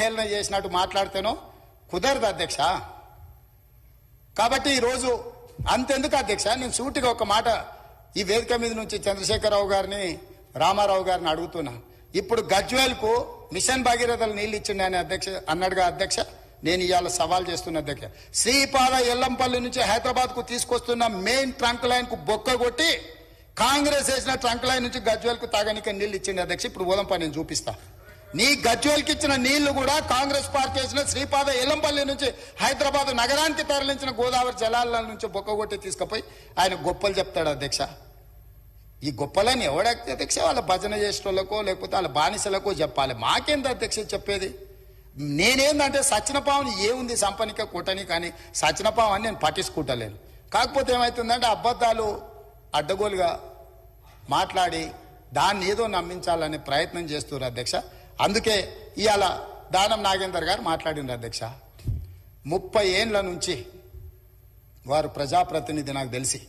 హేళన చేసినట్టు మాట్లాడితేనో కుదరదు అధ్యక్ష. కాబట్టి ఈరోజు అంతెందుకు అధ్యక్ష, నేను సూటిగా ఒక మాట ఈ వేదిక మీద నుంచి చంద్రశేఖరరావు గారిని, రామారావు గారిని అడుగుతున్నా. ఇప్పుడు గజ్వేల్కు మిషన్ భగీరథలు నీళ్లు ఇచ్చిండని అధ్యక్ష అన్నాడుగా అధ్యక్ష. నేను ఇవాళ సవాల్ చేస్తున్న అధ్యక్ష, శ్రీపాద ఎల్లంపల్లి నుంచి హైదరాబాద్ కు తీసుకొస్తున్న మెయిన్ ట్రంక్ లైన్ కు బొక్క కొట్టి కాంగ్రెస్ వేసిన ట్రంక్ లైన్ నుంచి గజ్వేల్ కు తాగనిక నీళ్లు ఇచ్చింది అధ్యక్ష. ఇప్పుడు ఓదంపా నేను చూపిస్తా. నీ గజ్వేల్కి ఇచ్చిన నీళ్లు కూడా కాంగ్రెస్ పార్టీ వేసిన శ్రీపాద ఎల్లంపల్లి నుంచి హైదరాబాద్ నగరానికి తరలించిన గోదావరి జలాల నుంచి బొక్క కొట్టి తీసుకుపోయి ఆయన గొప్పలు చెప్తాడు అధ్యక్ష. ఈ గొప్పలని ఎవడైతే అధ్యక్ష వాళ్ళ భజన చేసేటోళ్ళకో లేకపోతే వాళ్ళ బానిసలకో చెప్పాలి. మాకేంది అధ్యక్ష చెప్పేది? నేనేందంటే సచ్చినపావుని ఏముంది సంపనిక కూటని, కానీ సచ్చినపావని నేను పట్టించుకుంటలేను. కాకపోతే ఏమవుతుందంటే అబద్ధాలు అడ్డగోలుగా మాట్లాడి దాన్ని ఏదో నమ్మించాలనే ప్రయత్నం చేస్తున్నారు అధ్యక్ష. అందుకే ఇవాళ దానం నాగేందర్ గారు మాట్లాడినారు అధ్యక్ష. 30 ఏండ్ల నుంచి వారు ప్రజాప్రతినిధి, నాకు తెలిసి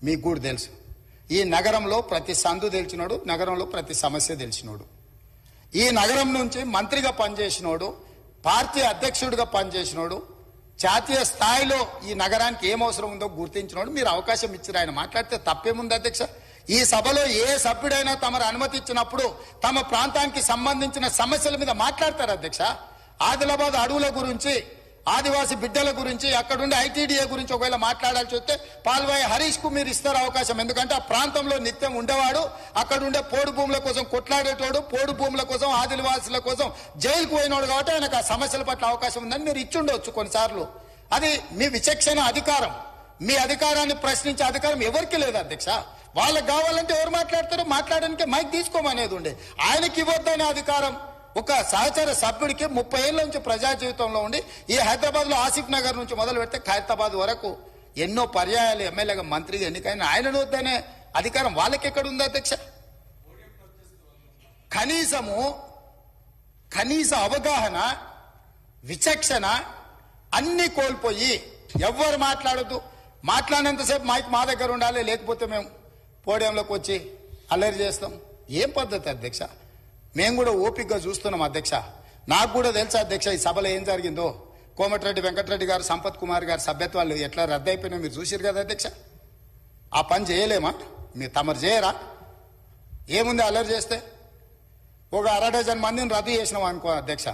మీకు కూడా తెలుసు. ఈ నగరంలో ప్రతి సందు తెలిసినోడు, నగరంలో ప్రతి సమస్య తెలిసినోడు, ఈ నగరం నుంచి మంత్రిగా పనిచేసినోడు, పార్టీ అధ్యక్షుడిగా పనిచేసినోడు, జాతీయ స్థాయిలో ఈ నగరానికి ఏం అవసరం ఉందో గుర్తించినోడు. మీరు అవకాశం ఇచ్చారు, ఆయన మాట్లాడితే తప్పేముంది అధ్యక్ష? ఈ సభలో ఏ సభ్యుడైనా తమరు అనుమతి ఇచ్చినప్పుడు తమ ప్రాంతానికి సంబంధించిన సమస్యల మీద మాట్లాడతారు అధ్యక్ష. ఆదిలాబాద్ అడవుల గురించి, ఆదివాసి బిడ్డల గురించి, అక్కడుండే ఐటీడీఏ గురించి ఒకవేళ మాట్లాడాల్సి వస్తే పాల్వాయి హరీష్ కు మీరు ఇస్తారు అవకాశం. ఎందుకంటే ఆ ప్రాంతంలో నిత్యం ఉండేవాడు, అక్కడుండే పోడు భూముల కోసం కొట్లాడేటోడు, పోడు భూముల కోసం ఆదివాసుల కోసం జైలుకు పోయినోడు, కాబట్టి ఆయనకు ఆ సమస్యల పట్ల అవకాశం ఉందని మీరు ఇచ్చుండవచ్చు కొన్నిసార్లు. అది మీ విచక్షణ అధికారం. మీ అధికారాన్ని ప్రశ్నించే అధికారం ఎవరికి లేదు అధ్యక్ష. వాళ్ళకి కావాలంటే ఎవరు మాట్లాడతారో మాట్లాడడానికి మైక్ తీసుకోమనేది ఉండే. ఆయనకి ఇవ్వద్దనే అధికారం ఒక సహచర సభ్యుడికి 30 ఏళ్ల నుంచి ప్రజా జీవితంలో ఉండి ఈ హైదరాబాద్ లో ఆసిఫ్ నగర్ నుంచి మొదలు పెడితే ఖైరతాబాద్ వరకు ఎన్నో పర్యాయాలు ఎమ్మెల్యేగా మంత్రిగా ఎన్నికైన ఆయనను వద్దనే అధికారం వాళ్ళకి ఎక్కడ ఉంది అధ్యక్ష? కనీస అవగాహన, విచక్షణ అన్ని కోల్పోయి ఎవ్వరు మాట్లాడద్దు, మాట్లాడినంతసేపు మైక్ మా దగ్గర ఉండాలి, లేకపోతే మేము పోడియంలోకి వచ్చి అల్లరి చేస్తాం. ఏం పద్ధతి అధ్యక్ష? మేము కూడా ఓపికగా చూస్తున్నాం అధ్యక్ష. నాకు కూడా తెలుసా అధ్యక్ష ఈ సభలో ఏం జరిగిందో. కోమటిరెడ్డి వెంకటరెడ్డి గారు, సంపత్ కుమార్ గారు సభ్యత్వాలు ఎట్లా రద్దయిపోయినా మీరు చూసారు కదా అధ్యక్ష. ఆ పని చేయలేమా? మీరు తమరు చేయరా? ఏముంది అల్లరి చేస్తే? ఒక 1/2 డజన్ మందిని రద్దు చేసినాం అనుకో అధ్యక్ష,